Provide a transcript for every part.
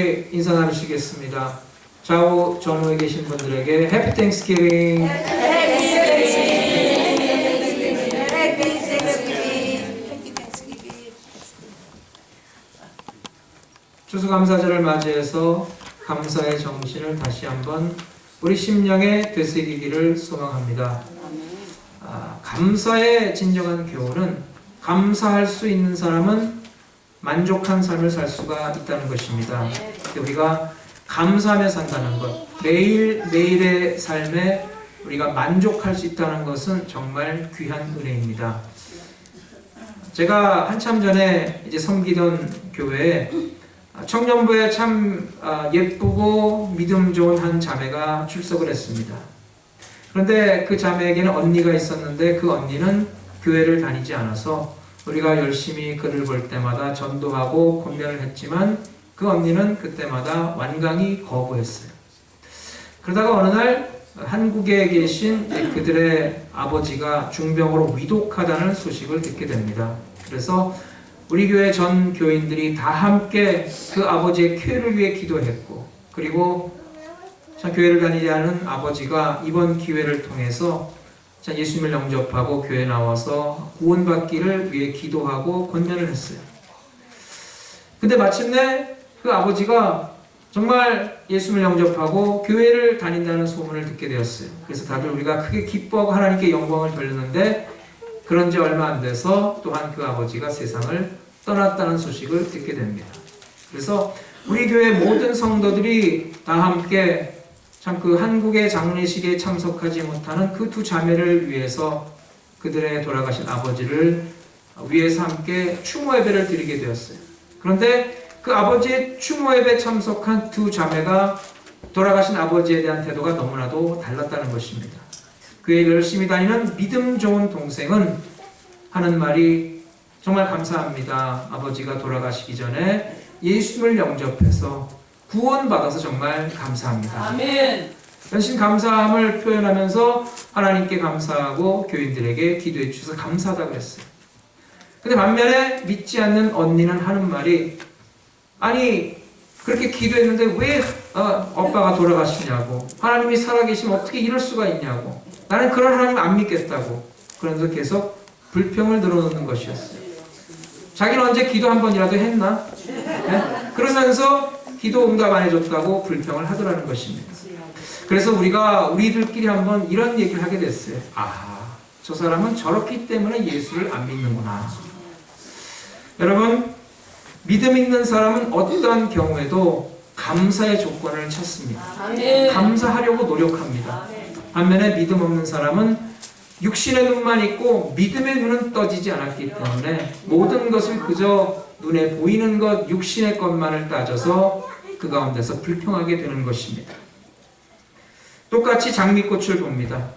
인사 나누시겠습니다. 좌우 전후에 계신 분들에게 해피 땡스기빙. 추수감사절을 맞이해서 감사의 정신을 다시 한번 우리 심령에 되새기기를 소망합니다. 감사의 진정한 교훈은 감사할 수 있는 사람은 만족한 삶을 살 수가 있다는 것입니다. 우리가 감사하며 산다는 것, 매일매일의 삶에 우리가 만족할 수 있다는 것은 정말 귀한 은혜입니다. 제가 한참 전에 이제 섬기던 교회에 청년부에 참 예쁘고 믿음 좋은 한 자매가 출석을 했습니다. 그런데 그 자매에게는 언니가 있었는데 그 언니는 교회를 다니지 않아서 우리가 열심히 그를 볼 때마다 전도하고 권면을 했지만 그 언니는 그때마다 완강히 거부했어요. 그러다가 어느 날 한국에 계신 그들의 아버지가 중병으로 위독하다는 소식을 듣게 됩니다. 그래서 우리 교회 전 교인들이 다 함께 그 아버지의 쾌를 위해 기도했고, 그리고 참 교회를 다니지 않은 아버지가 이번 기회를 통해서 예수님을 영접하고 교회에 나와서 구원받기를 위해 기도하고 권면을 했어요. 근데 마침내 그 아버지가 정말 예수님을 영접하고 교회를 다닌다는 소문을 듣게 되었어요. 그래서 다들 우리가 크게 기뻐하고 하나님께 영광을 돌렸는데 그런 지 얼마 안 돼서 또한 그 아버지가 세상을 떠났다는 소식을 듣게 됩니다. 그래서 우리 교회 모든 성도들이 다 함께 참 그 한국의 장례식에 참석하지 못하는 그 두 자매를 위해서 그들의 돌아가신 아버지를 위해서 함께 추모 예배를 드리게 되었어요. 그런데 그 아버지의 추모 예배에 참석한 두 자매가 돌아가신 아버지에 대한 태도가 너무나도 달랐다는 것입니다. 교회 열심히 다니는 믿음 좋은 동생은 하는 말이 정말 감사합니다. 아버지가 돌아가시기 전에 예수님을 영접해서 구원받아서 정말 감사합니다. 아멘. 전신 감사함을 표현하면서 하나님께 감사하고 교인들에게 기도해 주셔서 감사하다고 했어요. 근데 반면에 믿지 않는 언니는 하는 말이, 아니 그렇게 기도했는데 왜 오빠가 돌아가시냐고, 하나님이 살아계시면 어떻게 이럴 수가 있냐고, 나는 그런 하나님 안 믿겠다고, 그러면서 계속 불평을 늘어놓는 것이었어요. 자기는 언제 기도 한 번이라도 했나? 네? 그러면서 기도 응답 안 해줬다고 불평을 하더라는 것입니다. 그래서 우리들끼리 한번 이런 얘기를 하게 됐어요. 저 사람은 저렇기 때문에 예수를 안 믿는구나. 여러분, 믿음 있는 사람은 어떤 경우에도 감사의 조건을 찾습니다. 감사하려고 노력합니다. 반면에 믿음 없는 사람은 육신의 눈만 있고 믿음의 눈은 떠지지 않았기 때문에 모든 것을 그저 눈에 보이는 것, 육신의 것만을 따져서 그 가운데서 불평하게 되는 것입니다. 똑같이 장미꽃을 봅니다.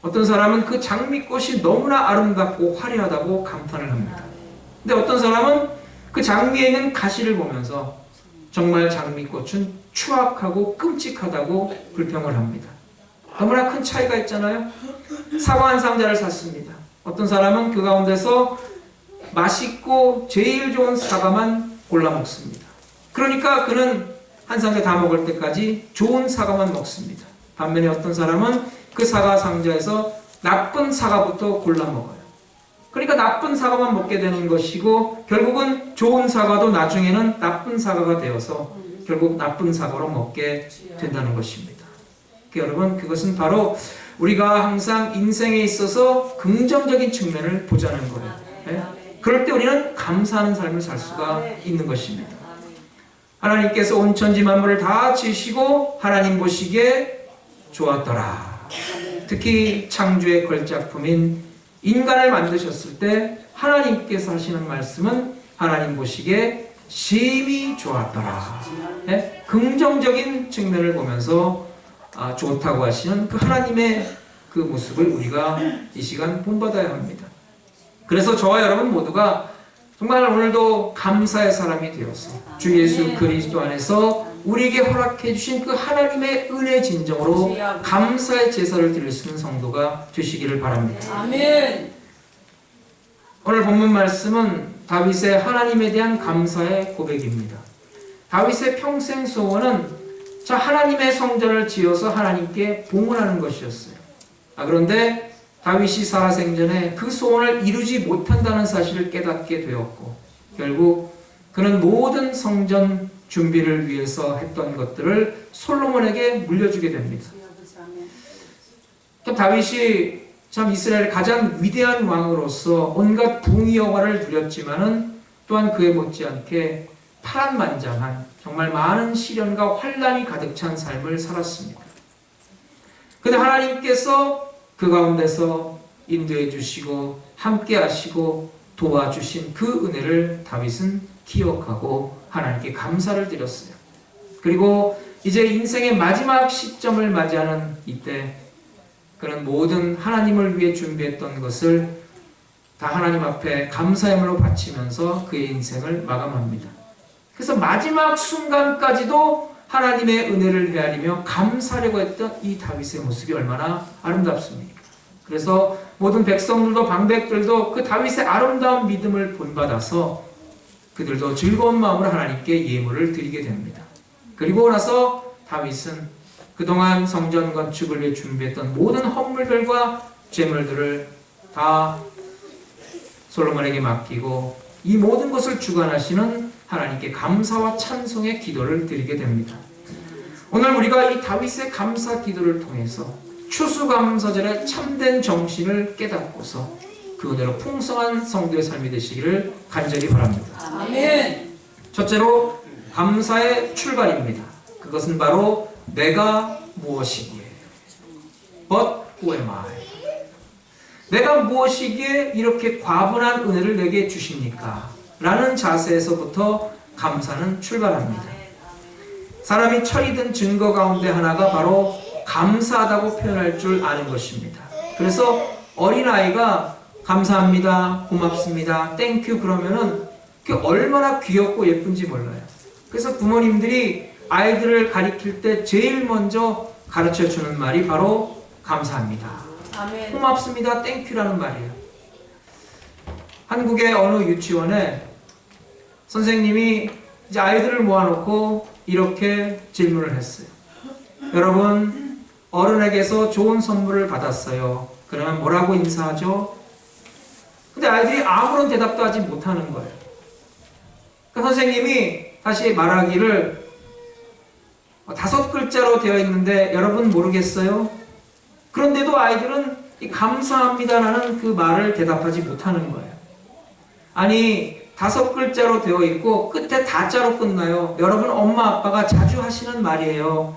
어떤 사람은 그 장미꽃이 너무나 아름답고 화려하다고 감탄을 합니다. 근데 어떤 사람은 그 장미에 있는 가시를 보면서 정말 장미꽃은 추악하고 끔찍하다고 불평을 합니다. 너무나 큰 차이가 있잖아요. 사과 한 상자를 샀습니다. 어떤 사람은 그 가운데서 맛있고 제일 좋은 사과만 골라 먹습니다. 그러니까 그는 한 상자 다 먹을 때까지 좋은 사과만 먹습니다. 반면에 어떤 사람은 그 사과 상자에서 나쁜 사과부터 골라 먹어요. 그러니까 나쁜 사과만 먹게 되는 것이고 결국은 좋은 사과도 나중에는 나쁜 사과가 되어서 결국 나쁜 사과로 먹게 된다는 것입니다. 여러분, 그것은 바로 우리가 항상 인생에 있어서 긍정적인 측면을 보자는 거예요. 네? 그럴 때 우리는 감사하는 삶을 살 수가 있는 것입니다. 하나님께서 온 천지 만물을 다 지으시고 하나님 보시기에 좋았더라. 특히 창조의 걸작품인 인간을 만드셨을 때 하나님께서 하시는 말씀은 하나님 보시기에 심히 좋았더라. 네? 긍정적인 측면을 보면서 좋다고 하시는 그 하나님의 그 모습을 우리가 이 시간 본받아야 합니다. 그래서 저와 여러분 모두가 정말 오늘도 감사의 사람이 되어서 주 예수 그리스도 안에서 우리에게 허락해 주신 그 하나님의 은혜 진정으로 감사의 제사를 드릴 수 있는 성도가 되시기를 바랍니다. 아멘. 오늘 본문 말씀은 다윗의 하나님에 대한 감사의 고백입니다. 다윗의 평생 소원은 자 하나님의 성전을 지어서 하나님께 봉헌하는 것이었어요. 그런데 다윗이 살아생전에 그 소원을 이루지 못한다는 사실을 깨닫게 되었고 결국 그는 모든 성전 준비를 위해서 했던 것들을 솔로몬에게 물려주게 됩니다. 다윗이 참 이스라엘의 가장 위대한 왕으로서 온갖 부귀 영화를 누렸지만은 또한 그에 못지않게 파란만장한 정말 많은 시련과 환난이 가득 찬 삶을 살았습니다. 그런데 하나님께서 그 가운데서 인도해 주시고 함께 하시고 도와주신 그 은혜를 다윗은 기억하고 하나님께 감사를 드렸어요. 그리고 이제 인생의 마지막 시점을 맞이하는 이때 그는 모든 하나님을 위해 준비했던 것을 다 하나님 앞에 감사함으로 바치면서 그의 인생을 마감합니다. 그래서 마지막 순간까지도 하나님의 은혜를 헤아리며 감사하려고 했던 이 다윗의 모습이 얼마나 아름답습니까? 그래서 모든 백성들도 방백들도 그 다윗의 아름다운 믿음을 본받아서 그들도 즐거운 마음으로 하나님께 예물을 드리게 됩니다. 그리고 나서 다윗은 그동안 성전 건축을 위해 준비했던 모든 헌물들과 제물들을 다 솔로몬에게 맡기고 이 모든 것을 주관하시는 하나님께 감사와 찬송의 기도를 드리게 됩니다. 오늘 우리가 이 다윗의 감사 기도를 통해서 추수감사절의 참된 정신을 깨닫고서 그 은혜로 풍성한 성도의 삶이 되시기를 간절히 바랍니다. 아멘. 첫째로 감사의 출발입니다. 그것은 바로 내가 무엇이기에 But who am I? 내가 무엇이기에 이렇게 과분한 은혜를 내게 주십니까? 라는 자세에서부터 감사는 출발합니다. 사람이 철이 든 증거 가운데 하나가 바로 감사하다고 표현할 줄 아는 것입니다. 그래서 어린아이가 감사합니다, 고맙습니다, 땡큐 그러면은 그게 얼마나 귀엽고 예쁜지 몰라요. 그래서 부모님들이 아이들을 가리킬 때 제일 먼저 가르쳐 주는 말이 바로 감사합니다. 아멘. 고맙습니다, 땡큐라는 말이에요. 한국의 어느 유치원에 선생님이 이제 아이들을 모아놓고 이렇게 질문을 했어요. 여러분, 어른에게서 좋은 선물을 받았어요. 그러면 뭐라고 인사하죠? 근데 아이들이 아무런 대답도 하지 못하는 거예요. 그러니까 선생님이 다시 말하기를 5글자로 되어 있는데 여러분 모르겠어요? 그런데도 아이들은 이 감사합니다라는 그 말을 대답하지 못하는 거예요. 아니 5글자로 되어 있고 끝에 다자로 끝나요. 여러분 엄마 아빠가 자주 하시는 말이에요.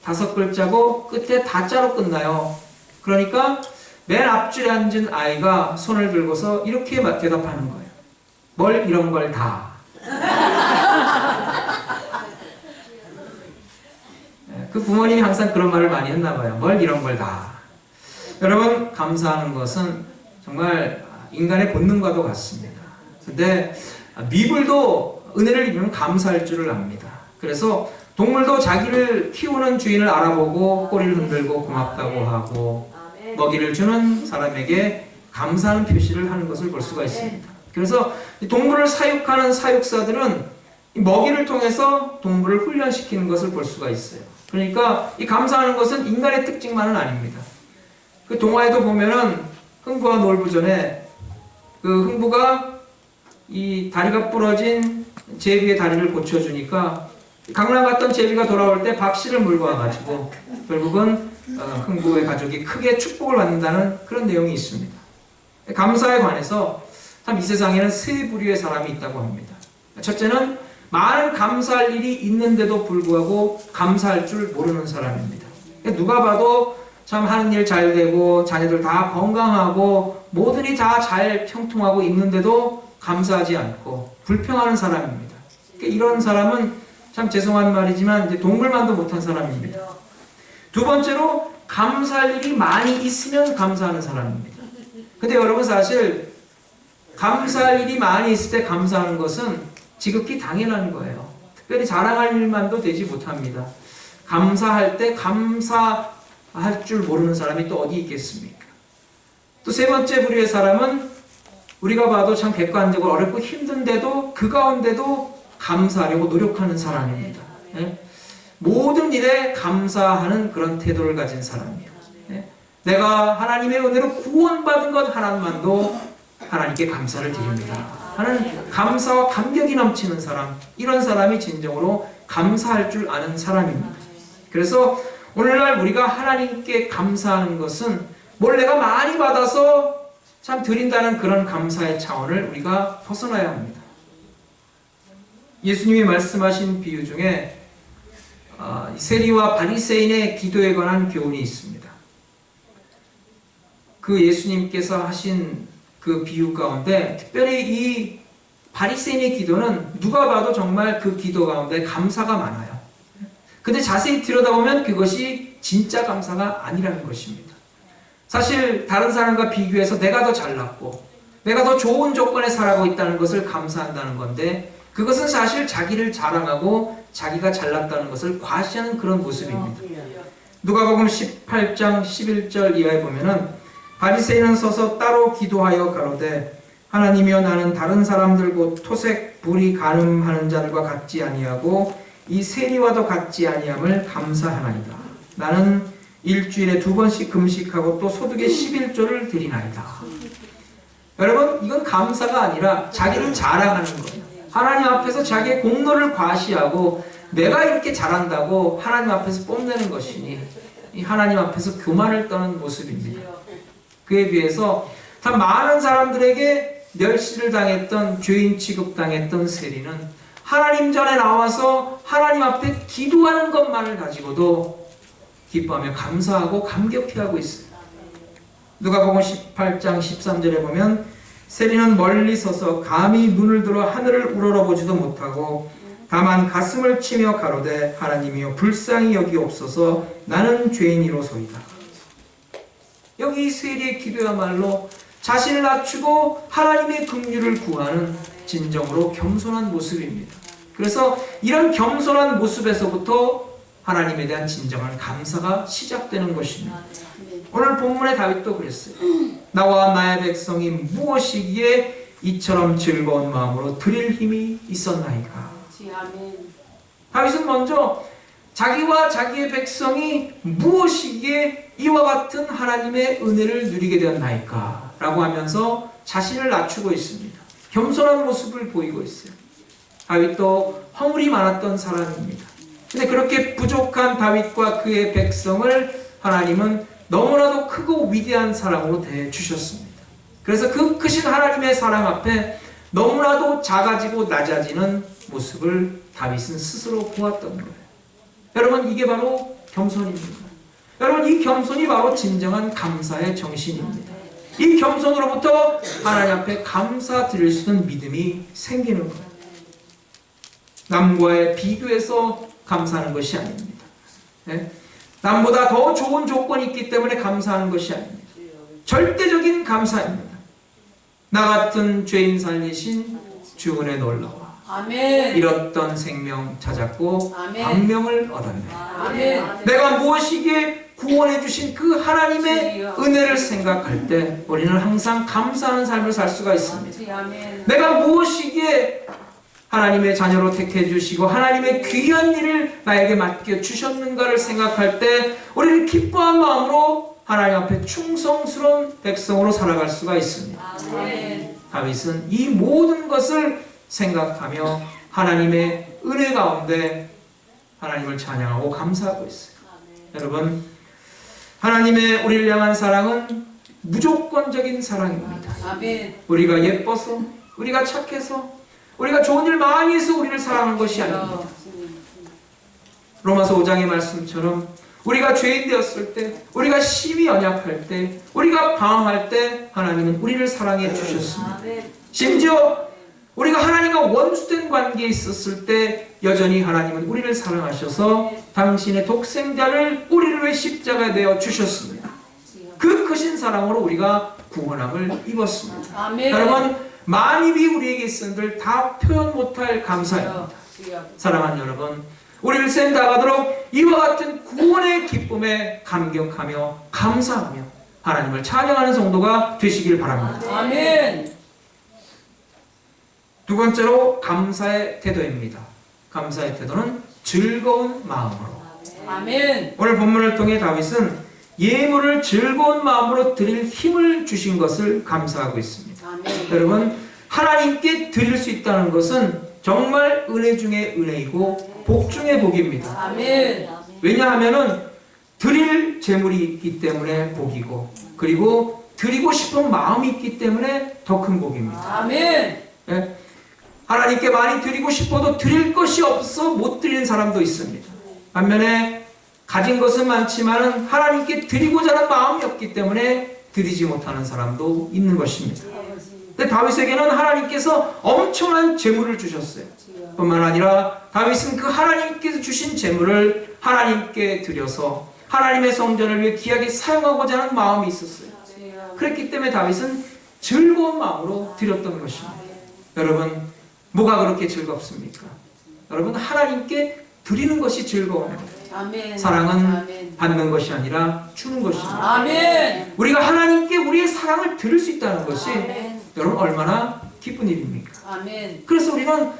5글자고 끝에 다자로 끝나요. 그러니까 맨 앞줄에 앉은 아이가 손을 들고서 이렇게 대답하는 거예요. 뭘 이런 걸 다. 그 부모님이 항상 그런 말을 많이 했나 봐요. 뭘 이런 걸 다. 여러분 감사하는 것은 정말 인간의 본능과도 같습니다. 근데 미불도 은혜를 입으면 감사할 줄을 압니다. 그래서 동물도 자기를 키우는 주인을 알아보고 꼬리를 흔들고 고맙다고 하고 먹이를 주는 사람에게 감사하는 표시를 하는 것을 볼 수가 있습니다. 그래서 동물을 사육하는 사육사들은 먹이를 통해서 동물을 훈련시키는 것을 볼 수가 있어요. 그러니까 이 감사하는 것은 인간의 특징만은 아닙니다. 그 동화에도 보면은 흥부와 놀부전에 그 흥부가 이 다리가 부러진 제비의 다리를 고쳐주니까 강남 갔던 제비가 돌아올 때 박씨를 물고 와가지고 결국은 흥부의 가족이 크게 축복을 받는다는 그런 내용이 있습니다. 감사에 관해서 참 이 세상에는 세 부류의 사람이 있다고 합니다. 첫째는 많은 감사할 일이 있는데도 불구하고 감사할 줄 모르는 사람입니다. 누가 봐도 참 하는 일 잘 되고 자녀들 다 건강하고 모든 일이 다 잘 평통하고 있는데도 감사하지 않고 불평하는 사람입니다. 이런 사람은 참 죄송한 말이지만 이제 동물만도 못한 사람입니다. 두 번째로 감사할 일이 많이 있으면 감사하는 사람입니다. 근데 여러분 사실 감사할 일이 많이 있을 때 감사하는 것은 지극히 당연한 거예요. 특별히 자랑할 일만도 되지 못합니다. 감사할 때 감사할 줄 모르는 사람이 또 어디 있겠습니까? 또 세 번째 부류의 사람은 우리가 봐도 참 객관적으로 어렵고 힘든데도 그 가운데도 감사하려고 노력하는 사람입니다. 모든 일에 감사하는 그런 태도를 가진 사람이에요. 내가 하나님의 은혜로 구원받은 것 하나만도 하나님께 감사를 드립니다 하는 감사와 감격이 넘치는 사람, 이런 사람이 진정으로 감사할 줄 아는 사람입니다. 그래서 오늘날 우리가 하나님께 감사하는 것은 뭘 내가 많이 받아서 참 드린다는 그런 감사의 차원을 우리가 벗어나야 합니다. 예수님이 말씀하신 비유 중에 세리와 바리새인의 기도에 관한 교훈이 있습니다. 그 예수님께서 하신 그 비유 가운데 특별히 이 바리새인의 기도는 누가 봐도 정말 그 기도 가운데 감사가 많아요. 근데 자세히 들여다보면 그것이 진짜 감사가 아니라는 것입니다. 사실 다른 사람과 비교해서 내가 더 잘났고 내가 더 좋은 조건에 살아가고 있다는 것을 감사한다는 건데, 그것은 사실 자기를 자랑하고 자기가 잘났다는 것을 과시하는 그런 모습입니다. 누가복음 18장 11절 이하에 보면은 바리새인은 서서 따로 기도하여 가로되 하나님이여 나는 다른 사람들 곧 토색 불이 간음하는 자들과 같지 아니하고 이 세리와도 같지 아니함을 감사하나이다. 나는 일주일에 2번씩 금식하고 또 소득의 11조를 드리나이다. 여러분, 이건 감사가 아니라 자기를 자랑하는 거예요. 하나님 앞에서 자기의 공로를 과시하고 내가 이렇게 잘한다고 하나님 앞에서 뽐내는 것이니 이 하나님 앞에서 교만을 떠는 모습입니다. 그에 비해서 참 많은 사람들에게 멸시를 당했던, 죄인 취급당했던 세리는 하나님 전에 나와서 하나님 앞에 기도하는 것만을 가지고도 기뻐하며 감사하고 감격해하고 있어요. 누가복음 18장 13절에 보면 세리는 멀리 서서 감히 눈을 들어 하늘을 우러러보지도 못하고 다만 가슴을 치며 가로되 하나님이여 불쌍히 여기옵소서 나는 죄인이로소이다. 여기 이 세리의 기도야말로 자신을 낮추고 하나님의 긍휼을 구하는 진정으로 겸손한 모습입니다. 그래서 이런 겸손한 모습에서부터 하나님에 대한 진정한 감사가 시작되는 것입니다. 오늘 본문의 다윗도 그랬어요. 나와 나의 백성이 무엇이기에 이처럼 즐거운 마음으로 드릴 힘이 있었나이까. 다윗은 먼저 자기와 자기의 백성이 무엇이기에 이와 같은 하나님의 은혜를 누리게 되었나이까 라고 하면서 자신을 낮추고 있습니다. 겸손한 모습을 보이고 있어요. 다윗도 허물이 많았던 사람입니다. 근데 그렇게 부족한 다윗과 그의 백성을 하나님은 너무나도 크고 위대한 사랑으로 대해주셨습니다. 그래서 그 크신 하나님의 사랑 앞에 너무나도 작아지고 낮아지는 모습을 다윗은 스스로 보았던 거예요. 여러분, 이게 바로 겸손입니다. 여러분, 이 겸손이 바로 진정한 감사의 정신입니다. 이 겸손으로부터 하나님 앞에 감사드릴 수 있는 믿음이 생기는 거예요. 남과의 비교해서 감사하는 것이 아닙니다. 남보다 더 좋은 조건이 있기 때문에 감사하는 것이 아닙니다. 절대적인 감사입니다. 나 같은 죄인 살리신 주 은혜 놀라워. 아멘. 잃었던 생명 찾았고 아멘. 광명을 얻었네. 아멘. 내가 무엇이기에 구원해 주신 그 하나님의 은혜를 생각할 때 우리는 항상 감사하는 삶을 살 수가 있습니다. 아멘. 내가 무엇이기에 하나님의 자녀로 택해 주시고 하나님의 귀한 일을 나에게 맡겨 주셨는가를 생각할 때 우리는 기뻐한 마음으로 하나님 앞에 충성스러운 백성으로 살아갈 수가 있습니다. 아멘. 다윗은 이 모든 것을 생각하며 하나님의 은혜 가운데 하나님을 찬양하고 감사하고 있어요. 여러분, 하나님의 우리를 향한 사랑은 무조건적인 사랑입니다. 아멘. 우리가 예뻐서, 우리가 착해서, 우리가 좋은 일 많이 해서 우리를 사랑한 것이 아닙니다. 로마서 5장의 말씀처럼 우리가 죄인 되었을 때, 우리가 심히 연약할 때, 우리가 방황할 때 하나님은 우리를 사랑해 주셨습니다. 심지어 우리가 하나님과 원수된 관계에 있었을 때 여전히 하나님은 우리를 사랑하셔서 당신의 독생자를 우리를 위해 십자가에 내어 주셨습니다. 그 크신 사랑으로 우리가 구원함을 입었습니다. 아멘. 여러분, 만입이 우리에게 있은들 다 표현 못할 감사입니다. 사랑하는 여러분, 우리를 생각하도록 이와 같은 구원의 기쁨에 감격하며 감사하며 하나님을 찬양하는 성도가 되시길 바랍니다. 아멘. 두 번째로 감사의 태도입니다. 감사의 태도는 즐거운 마음으로. 아멘. 오늘 본문을 통해 다윗은 예물을 즐거운 마음으로 드릴 힘을 주신 것을 감사하고 있습니다. 아멘. 여러분, 하나님께 드릴 수 있다는 것은 정말 은혜 중에 은혜이고 복 중에 복입니다. 아멘. 왜냐하면은 드릴 재물이 있기 때문에 복이고, 그리고 드리고 싶은 마음이 있기 때문에 더 큰 복입니다. 아멘. 예? 하나님께 많이 드리고 싶어도 드릴 것이 없어 못 드리는 사람도 있습니다. 반면에 가진 것은 많지만 하나님께 드리고자 하는 마음이 없기 때문에 드리지 못하는 사람도 있는 것입니다. 근데 다윗에게는 하나님께서 엄청난 재물을 주셨어요. 뿐만 아니라 다윗은 그 하나님께서 주신 재물을 하나님께 드려서 하나님의 성전을 위해 귀하게 사용하고자 하는 마음이 있었어요. 그랬기 때문에 다윗은 즐거운 마음으로 드렸던 것입니다. 여러분, 뭐가 그렇게 즐겁습니까? 여러분, 하나님께 드리는 것이 즐거운 거예요. 아멘. 사랑은 아멘. 받는 것이 아니라 주는 것입니다. 아멘. 우리가 하나님께 우리의 사랑을 드릴 수 있다는 것이 아멘. 여러분 얼마나 기쁜 일입니까? 아멘. 그래서 우리는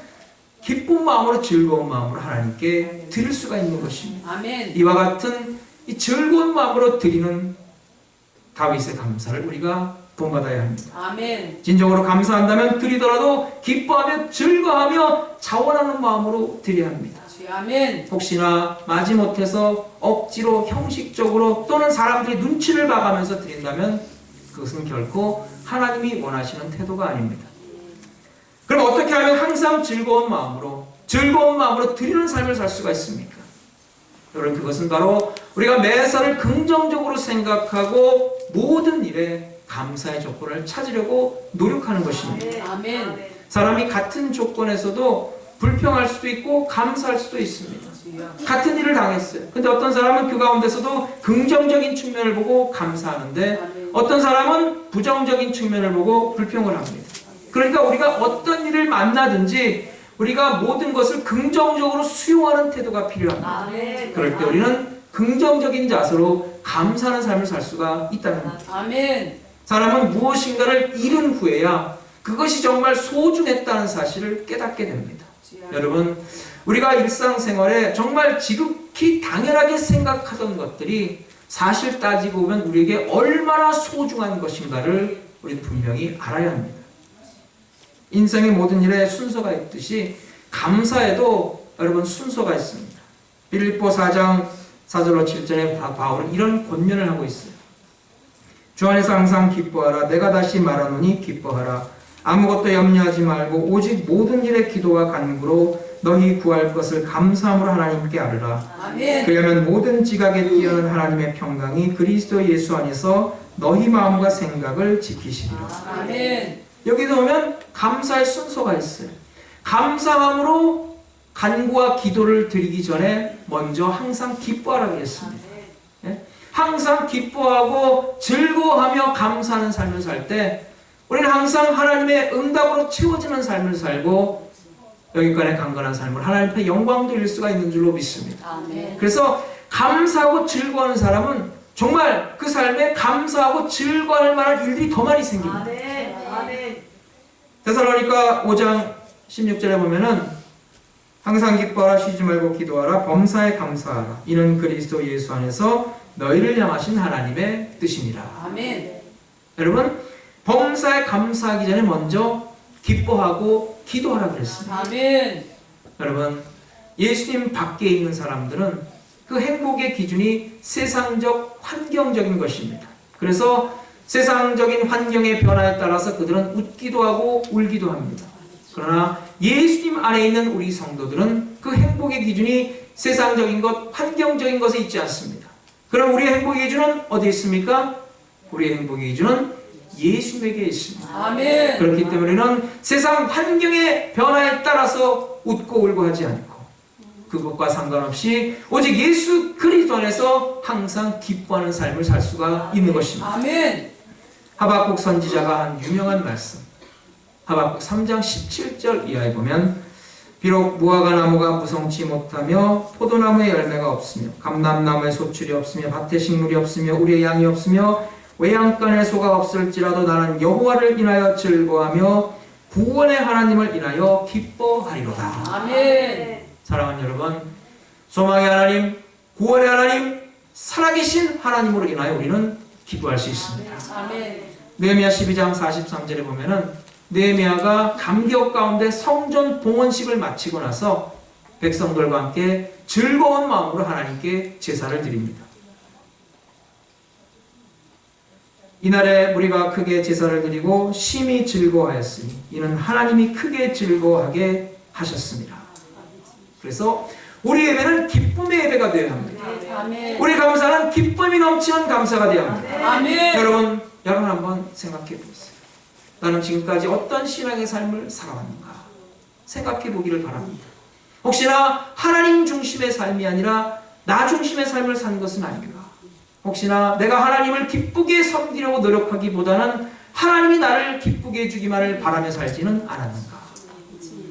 기쁜 마음으로 즐거운 마음으로 하나님께 드릴 수가 있는 것입니다. 아멘. 이와 같은 이 즐거운 마음으로 드리는 다윗의 감사를 우리가 본받아야 합니다. 아멘. 진정으로 감사한다면 드리더라도 기뻐하며 즐거워하며 자원하는 마음으로 드려야 합니다. 아멘. 혹시나 마지못해서 억지로 형식적으로 또는 사람들이 눈치를 봐가면서 드린다면 그것은 결코 하나님이 원하시는 태도가 아닙니다. 그럼 어떻게 하면 항상 즐거운 마음으로 드리는 삶을 살 수가 있습니까? 여러분, 그것은 바로 우리가 매사를 긍정적으로 생각하고 모든 일에 감사의 조건을 찾으려고 노력하는 것입니다. 아멘. 사람이 같은 조건에서도 불평할 수도 있고 감사할 수도 있습니다. 같은 일을 당했어요. 근데 어떤 사람은 그 가운데서도 긍정적인 측면을 보고 감사하는데 어떤 사람은 부정적인 측면을 보고 불평을 합니다. 그러니까 우리가 어떤 일을 만나든지 우리가 모든 것을 긍정적으로 수용하는 태도가 필요합니다. 그럴 때 우리는 긍정적인 자세로 감사하는 삶을 살 수가 있다는 겁니다. 아멘. 사람은 무엇인가를 잃은 후에야 그것이 정말 소중했다는 사실을 깨닫게 됩니다. 여러분, 우리가 일상생활에 정말 지극히 당연하게 생각하던 것들이 사실 따지고 보면 우리에게 얼마나 소중한 것인가를 우리는 분명히 알아야 합니다. 인생의 모든 일에 순서가 있듯이 감사에도 여러분 순서가 있습니다. 빌립보 4장 4절로 7절에 바울은 이런 권면을 하고 있어요. 주 안에서 항상 기뻐하라. 내가 다시 말하노니 기뻐하라. 아무것도 염려하지 말고 오직 모든 일에 기도와 간구로 너희 구할 것을 감사함으로 하나님께 아뢰라. 아멘. 그러면 모든 지각에 뛰어난 하나님의 평강이 그리스도 예수 안에서 너희 마음과 생각을 지키시리라. 아멘. 여기도 보면 감사의 순서가 있어요. 감사함으로 간구와 기도를 드리기 전에 먼저 항상 기뻐하라고 했습니다. 예? 항상 기뻐하고 즐거워하며 감사하는 삶을 살 때 우리는 항상 하나님의 응답으로 채워지는 삶을 살고 여기까지 강건한 삶을 하나님 앞에 영광 돌릴 수가 있는 줄로 믿습니다. 아멘. 그래서 감사하고 즐거워하는 사람은 정말 그 삶에 감사하고 즐거워할 만한 일들이 더 많이 생깁니다. 아멘. 아멘. 데살로니가 5장 16절에 보면은 항상 기뻐하라, 쉬지 말고 기도하라, 범사에 감사하라. 이는 그리스도 예수 안에서 너희를 향하신 하나님의 뜻이니라. 아멘. 여러분, 범사에 감사하기 전에 먼저 기뻐하고 기도하라 그랬습니다. 아멘. 여러분, 예수님 밖에 있는 사람들은 그 행복의 기준이 세상적, 환경적인 것입니다. 그래서 세상적인 환경의 변화에 따라서 그들은 웃기도 하고 울기도 합니다. 그러나 예수님 안에 있는 우리 성도들은 그 행복의 기준이 세상적인 것, 환경적인 것에 있지 않습니다. 그럼 우리의 행복의 기준은 어디에 있습니까? 우리의 행복의 기준은 예수님에게 있습니다. 아멘. 그렇기 때문에는 세상 환경의 변화에 따라서 웃고 울고 하지 않고 그것과 상관없이 오직 예수 그리스도 안에서 항상 기뻐하는 삶을 살 수가 있는 것입니다. 아멘. 하박국 선지자가 한 유명한 말씀, 하박국 3장 17절 이하에 보면 비록 무화과 나무가 무성치 못하며 포도나무에 열매가 없으며 감람나무에 소출이 없으며 밭에 식물이 없으며 우리의 양이 없으며 외양간에 소가 없을지라도 나는 여호와를 인하여 즐거워하며 구원의 하나님을 인하여 기뻐하리로다. 아멘. 사랑하는 여러분, 소망의 하나님, 구원의 하나님, 살아계신 하나님으로 인하여 우리는 기뻐할 수 있습니다. 아멘. 느헤미야 12장 43절에 보면은 느헤미야가 감격 가운데 성전 봉헌식을 마치고 나서 백성들과 함께 즐거운 마음으로 하나님께 제사를 드립니다. 이날에 우리가 크게 제사를 드리고 심히 즐거워하였으니 이는 하나님이 크게 즐거워하게 하셨습니다. 그래서 우리 예배는 기쁨의 예배가 되어야 합니다. 아멘. 우리 감사는 기쁨이 넘치는 감사가 되어야 합니다. 아멘. 여러분 한번 생각해 보세요. 나는 지금까지 어떤 신앙의 삶을 살아왔는가 생각해 보기를 바랍니다. 혹시나 하나님 중심의 삶이 아니라 나 중심의 삶을 산 것은 아닌가? 혹시나 내가 하나님을 기쁘게 섬기려고 노력하기보다는 하나님이 나를 기쁘게 해주기만을 바라며 살지는 않았는가?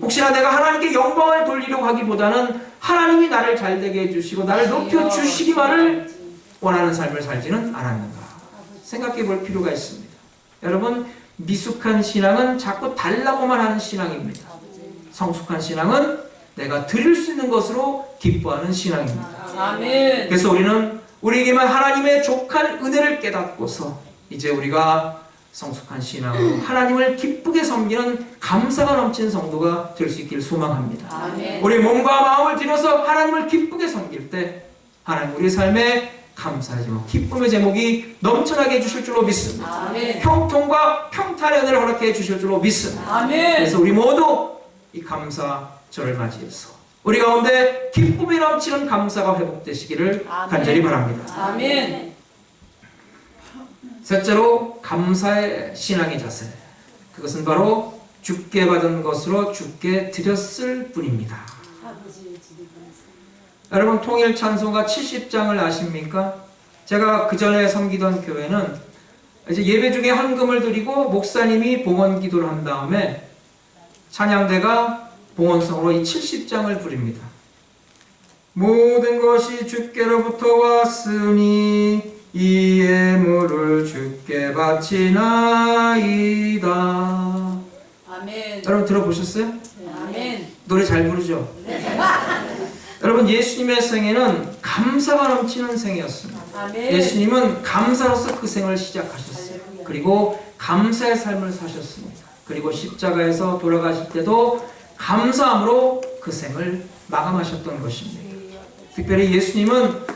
혹시나 내가 하나님께 영광을 돌리려고 하기보다는 하나님이 나를 잘되게 해주시고 나를 높여주시기만을 원하는 삶을 살지는 않았는가? 생각해 볼 필요가 있습니다. 여러분, 미숙한 신앙은 자꾸 달라고만 하는 신앙입니다. 성숙한 신앙은 내가 드릴 수 있는 것으로 기뻐하는 신앙입니다. 아멘. 그래서 우리는 우리에게만 하나님의 족한 은혜를 깨닫고서 이제 우리가 성숙한 신앙으로 하나님을 기쁘게 섬기는 감사가 넘치는 성도가 될 수 있기를 소망합니다. 아멘. 우리 몸과 마음을 들여서 하나님을 기쁘게 섬길 때 하나님 우리의 삶에 감사의 제목, 기쁨의 제목이 넘쳐나게 해주실 줄로 믿습니다. 아멘. 평통과 평탄의 은혜를 허락해 주실 줄로 믿습니다. 아멘. 그래서 우리 모두 이 감사절을 맞이해서 우리 가운데 기쁨이 넘치는 감사가 회복되시기를 아멘. 간절히 바랍니다. 아멘. 셋째로 감사의 신앙의 자세. 그것은 바로 주께 받은 것으로 주께 드렸을 뿐입니다. 여러분 통일 찬송가 70장을 아십니까? 제가 그 전에 섬기던 교회는 이제 예배 중에 헌금을 드리고 목사님이 봉헌 기도를 한 다음에 찬양대가 봉헌성으로 이 70장을 부릅니다. 모든 것이 주께로부터 왔으니 이 예물을 주께 바치나이다. 아멘. 여러분 들어보셨어요? 아멘. 노래 잘 부르죠? 여러분 예수님의 생애는 감사가 넘치는 생이었습니다. 아멘. 예수님은 감사로서 그 생을 시작하셨어요. 그리고 감사의 삶을 사셨습니다. 그리고 십자가에서 돌아가실 때도 감사함으로 그 생을 마감하셨던 것입니다. 특별히 예수님은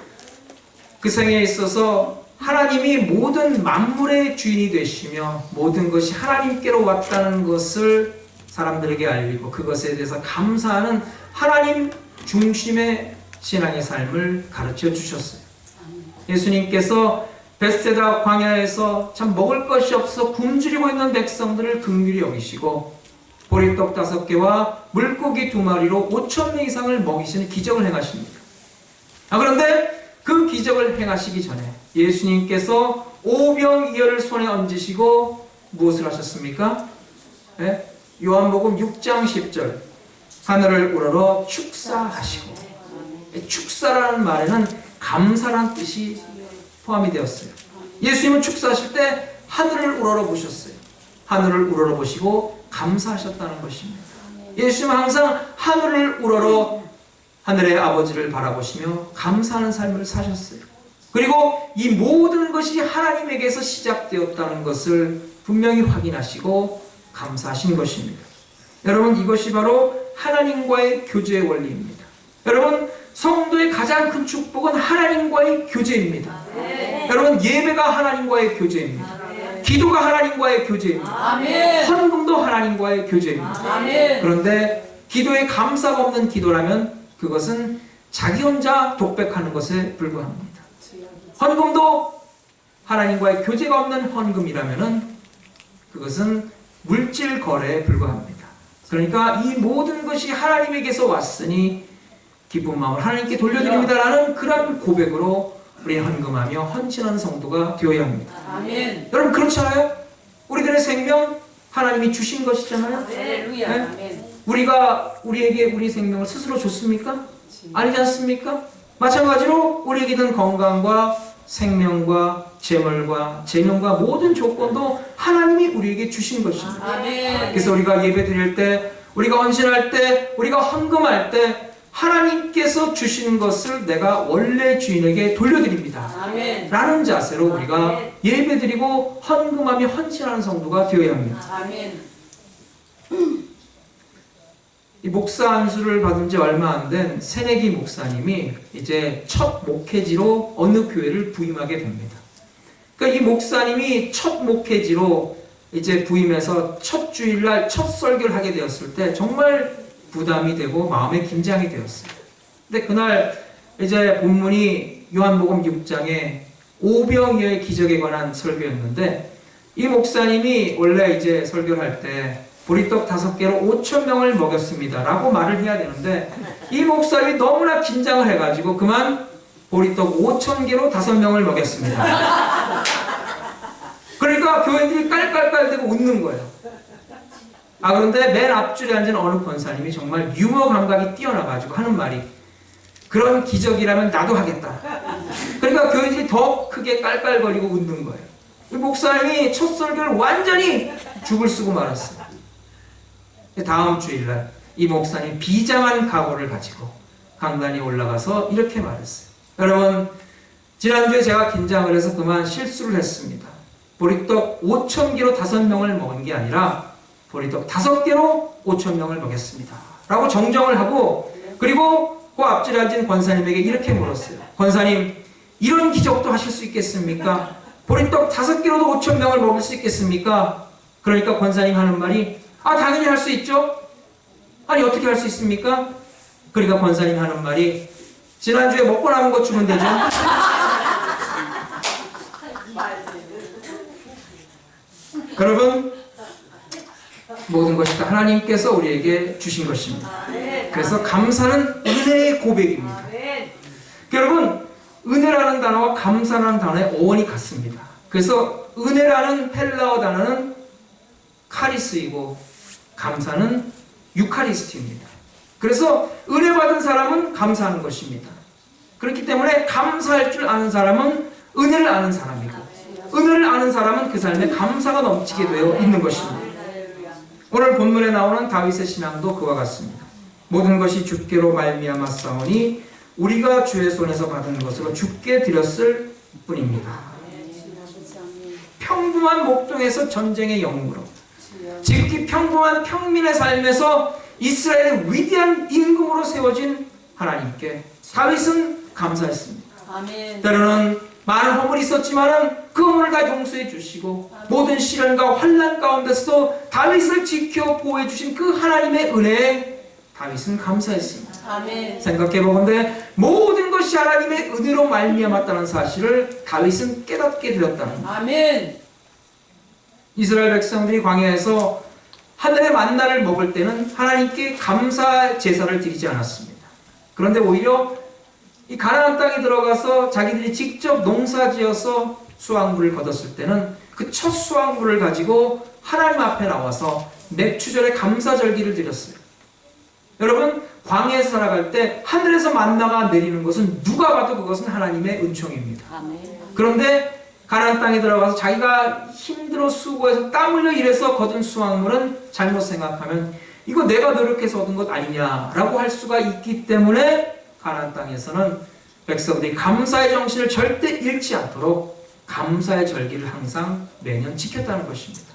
그 생에 있어서 하나님이 모든 만물의 주인이 되시며 모든 것이 하나님께로 왔다는 것을 사람들에게 알리고 그것에 대해서 감사하는 하나님 중심의 신앙의 삶을 가르쳐 주셨어요. 예수님께서 벳세다 광야에서 참 먹을 것이 없어 굶주리고 있는 백성들을 긍휼히 여기시고 보리떡 5개와 물고기 2마리로 5,000명 이상을 먹이시는 기적을 행하십니다. 그런데 그 기적을 행하시기 전에 예수님께서 오병이어를 손에 얹으시고 무엇을 하셨습니까? 네? 요한복음 6장 10절 하늘을 우러러 축사하시고, 축사라는 말에는 감사라는 뜻이 포함이 되었어요. 예수님은 축사하실 때 하늘을 우러러 보셨어요. 하늘을 우러러 보시고 감사하셨다는 것입니다. 예수님은 항상 하늘을 우러러 하늘의 아버지를 바라보시며 감사하는 삶을 사셨어요. 그리고 이 모든 것이 하나님에게서 시작되었다는 것을 분명히 확인하시고 감사하신 것입니다. 여러분 이것이 바로 하나님과의 교제의 원리입니다. 여러분 성도의 가장 큰 축복은 하나님과의 교제입니다. 여러분 예배가 하나님과의 교제입니다. 기도가 하나님과의 교제입니다. 아멘. 헌금도 하나님과의 교제입니다. 아멘. 그런데 기도에 감사가 없는 기도라면 그것은 자기 혼자 독백하는 것에 불과합니다. 헌금도 하나님과의 교제가 없는 헌금이라면 그것은 물질 거래에 불과합니다. 그러니까 이 모든 것이 하나님에게서 왔으니 기쁜 마음을 하나님께 돌려드립니다라는 그런 고백으로 우리 헌금하며 헌신하는 성도가 되어야 합니다. 아멘. 여러분 그렇잖아요? 우리들의 생명 하나님이 주신 것이잖아요. 할렐루야. 네? 아멘. 우리가 우리에게 우리 생명을 스스로 줬습니까? 아니지 않습니까? 마찬가지로 우리에게 든 건강과 생명과 재물과 재명과 모든 조건도 하나님이 우리에게 주신 것입니다. 아멘. 그래서 우리가 예배 드릴 때, 우리가 헌신할 때, 우리가 헌금할 때 하나님께서 주시는 것을 내가 원래 주인에게 돌려드립니다. 아멘. 라는 자세로 우리가 예배 드리고 헌금하며 헌신하는 성도가 되어야 합니다. 아멘. 이 목사 안수를 받은 지 얼마 안 된 새내기 목사님이 이제 첫 목회지로 어느 교회를 부임하게 됩니다. 그러니까 이 목사님이 첫 목회지로 이제 부임해서 첫 주일날 첫 설교를 하게 되었을 때 정말 부담이 되고 마음에 긴장이 되었어요. 근데 그날 이제 본문이 요한복음 6장에 오병이어의 기적에 관한 설교였는데 이 목사님이 원래 이제 설교를 할 때 보리떡 5개로 5,000명을 먹였습니다 라고 말을 해야 되는데 이 목사님이 너무나 긴장을 해가지고 그만 보리떡 5,000개로 5명을 먹였습니다. 그러니까 교인들이 깔깔깔대고 웃는 거예요. 그런데 맨 앞줄에 앉은 어느 권사님이 정말 유머 감각이 뛰어나가지고 하는 말이 그런 기적이라면 나도 하겠다. 그러니까 교인들이 더 크게 깔깔거리고 웃는 거예요. 이 목사님이 첫 설교를 완전히 죽을 쓰고 말았어요. 다음 주일날 이 목사님 비장한 각오를 가지고 강단에 올라가서 이렇게 말했어요. 여러분, 지난주에 제가 긴장을 해서 그만 실수를 했습니다. 보리떡 5,000개로 5명을 먹은 게 아니라 보리떡 5개로 5,000명을 먹였습니다 라고 정정을 하고, 그리고 그 앞줄에 앉은 권사님에게 이렇게 물었어요. 권사님, 이런 기적도 하실 수 있겠습니까? 보리떡 5개로도 5,000명을 먹을 수 있겠습니까? 그러니까 권사님 하는 말이 당연히 할 수 있죠. 아니 어떻게 할 수 있습니까? 그러니까 권사님 하는 말이 지난주에 먹고 남은 거 주면 되죠. 여러분, 모든 것이 다 하나님께서 우리에게 주신 것입니다. 그래서 감사는 은혜의 고백입니다. 여러분, 은혜라는 단어와 감사라는 단어의 어원이 같습니다. 그래서 은혜라는 헬라어 단어는 카리스이고 감사는 유카리스트입니다. 그래서 은혜 받은 사람은 감사하는 것입니다. 그렇기 때문에 감사할 줄 아는 사람은 은혜를 아는 사람이고, 은혜를 아는 사람은 그 삶에 감사가 넘치게 되어 있는 것입니다. 오늘 본문에 나오는 다윗의 신앙도 그와 같습니다. 모든 것이 주께로 말미암아 싸우니 우리가 주의 손에서 받은 것으로 주께 드렸을 뿐입니다. 평범한 목동에서 전쟁의 영웅으로, 지극히 평범한 평민의 삶에서 이스라엘의 위대한 임금으로 세워진 하나님께 다윗은 감사했습니다. 아멘. 때로는 많은 허물이 있었지만 그 허물을 다 용서해 주시고 모든 시련과 환난 가운데서도 다윗을 지켜 보호해 주신 그 하나님의 은혜에 다윗은 감사했습니다. 아멘. 생각해 보건대 모든 것이 하나님의 은혜로 말미암았다는 사실을 다윗은 깨닫게 되었다는 것. 아멘. 이스라엘 백성들이 광야에서 하늘의 만나를 먹을 때는 하나님께 감사 제사를 드리지 않았습니다. 그런데 오히려 이 가나안 땅에 들어가서 자기들이 직접 농사지어서 수확물을 거뒀을 때는 그 첫 수확물을 가지고 하나님 앞에 나와서 맥추절의 감사절기를 드렸어요. 여러분, 광야에서 살아갈 때 하늘에서 만나가 내리는 것은 누가 봐도 그것은 하나님의 은총입니다. 아멘. 그런데 가나안 땅에 들어가서 자기가 힘들어 수고해서 땀 흘려 일해서 거둔 수확물은 잘못 생각하면 이거 내가 노력해서 얻은 것 아니냐라고 할 수가 있기 때문에 가나안 땅에서는 백성들이 감사의 정신을 절대 잃지 않도록 감사의 절기를 항상 매년 지켰다는 것입니다.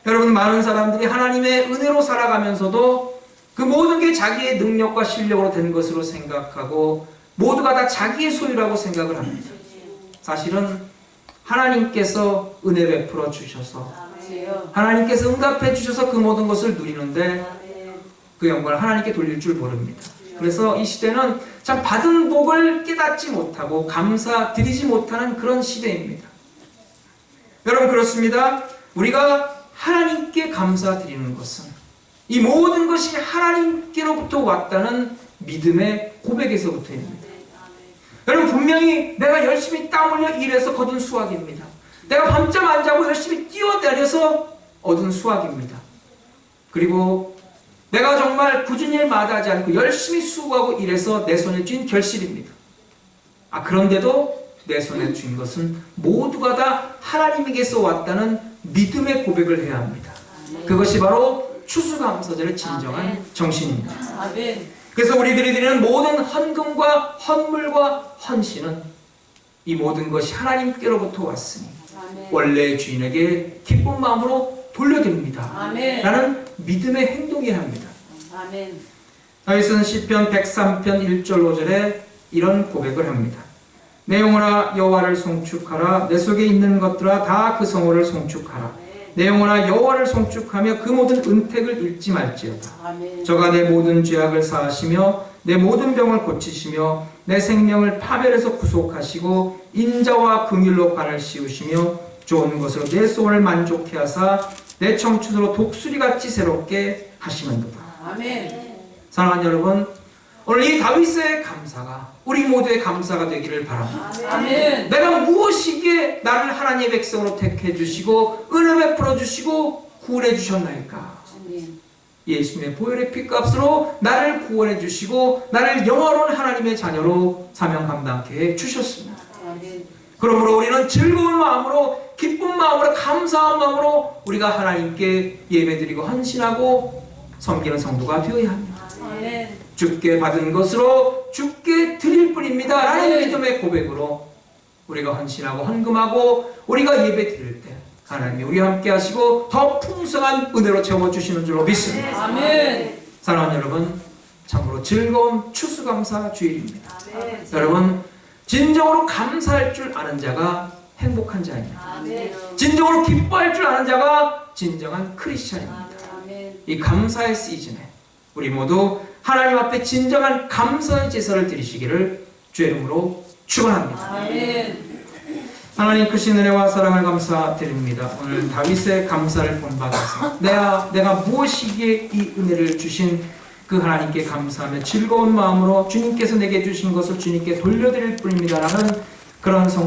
여러분, 많은 사람들이 하나님의 은혜로 살아가면서도 그 모든 게 자기의 능력과 실력으로 된 것으로 생각하고 모두가 다 자기의 소유라고 생각을 합니다. 사실은 하나님께서 은혜 베풀어 주셔서 하나님께서 응답해 주셔서 그 모든 것을 누리는데 그 영광을 하나님께 돌릴 줄 모릅니다. 그래서 이 시대는 참 받은 복을 깨닫지 못하고 감사드리지 못하는 그런 시대입니다. 여러분, 그렇습니다. 우리가 하나님께 감사드리는 것은 이 모든 것이 하나님께로부터 왔다는 믿음의 고백에서부터입니다. 여러분, 분명히 내가 열심히 땀 흘려 일해서 거둔 수확입니다. 내가 밤잠 안 자고 열심히 뛰어다녀서 얻은 수확입니다. 그리고 내가 정말 굳은 일 마다하지 않고 열심히 수고하고 일해서 내 손에 쥔 결실입니다. 그런데도 내 손에 쥔 것은 모두가 다 하나님에게서 왔다는 믿음의 고백을 해야 합니다. 그것이 바로 추수감사절의 진정한 아멘. 정신입니다. 아멘. 그래서 우리들이 드리는 모든 헌금과 헌물과 헌신은 이 모든 것이 하나님께로부터 왔으니 아멘. 원래 주인에게 기쁜 마음으로 돌려드립니다. 아멘. 라는 믿음의 행동이어야 합니다. 아멘. 다윗은 시편 103편 1절 5절에 이런 고백을 합니다. 내 영혼아 여호와를 송축하라. 내 속에 있는 것들아 다 그 성호를 송축하라. 내 영혼아 여호와를 송축하며 그 모든 은택을 잃지 말지어다. 아멘. 저가 내 모든 죄악을 사하시며 내 모든 병을 고치시며 내 생명을 파멸에서 구속하시고 인자와 긍휼로 관을 씌우시며 좋은 것으로 내 소원을 만족해 하사 내 청춘으로 독수리같이 새롭게 하시는도다. 아멘. 사랑하는 여러분, 오늘 이 다윗의 감사가 우리 모두의 감사가 되기를 바랍니다. 아멘. 내가 무엇이기에 나를 하나님의 백성으로 택해 주시고 은혜 베풀어 주시고 구원해 주셨나이까? 아멘. 예수님의 보혈의 피값으로 나를 구원해 주시고 나를 영원한 하나님의 자녀로 사명 감당케 해 주셨습니다. 아멘. 그러므로 우리는 즐거운 마음으로 기쁜 마음으로 감사한 마음으로 우리가 하나님께 예배드리고 헌신하고 섬기는 성도가 되어야 합니다. 아멘. 주께 받은 것으로 주께 드릴 뿐입니다 라는 아멘. 믿음의 고백으로 우리가 헌신하고 헌금하고 우리가 예배 드릴 때 하나님이 우리와 함께 하시고 더 풍성한 은혜로 채워주시는 줄로 믿습니다. 아멘. 사랑하는 여러분, 참으로 즐거운 추수감사 주일입니다. 아멘. 여러분, 진정으로 감사할 줄 아는 자가 행복한 자입니다. 아멘. 진정으로 기뻐할 줄 아는 자가 진정한 크리스찬입니다. 아멘. 이 감사의 시즌에 우리 모두 하나님 앞에 진정한 감사의 제사를 드리시기를 주의 이름으로 축원합니다. 아멘. 하나님 크신 은혜와 사랑을 감사드립니다. 오늘 다윗의 감사를 본받아서 내가 무엇이기에 이 은혜를 주신 그 하나님께 감사하며 즐거운 마음으로 주님께서 내게 주신 것을 주님께 돌려드릴 뿐입니다라는 그런 성도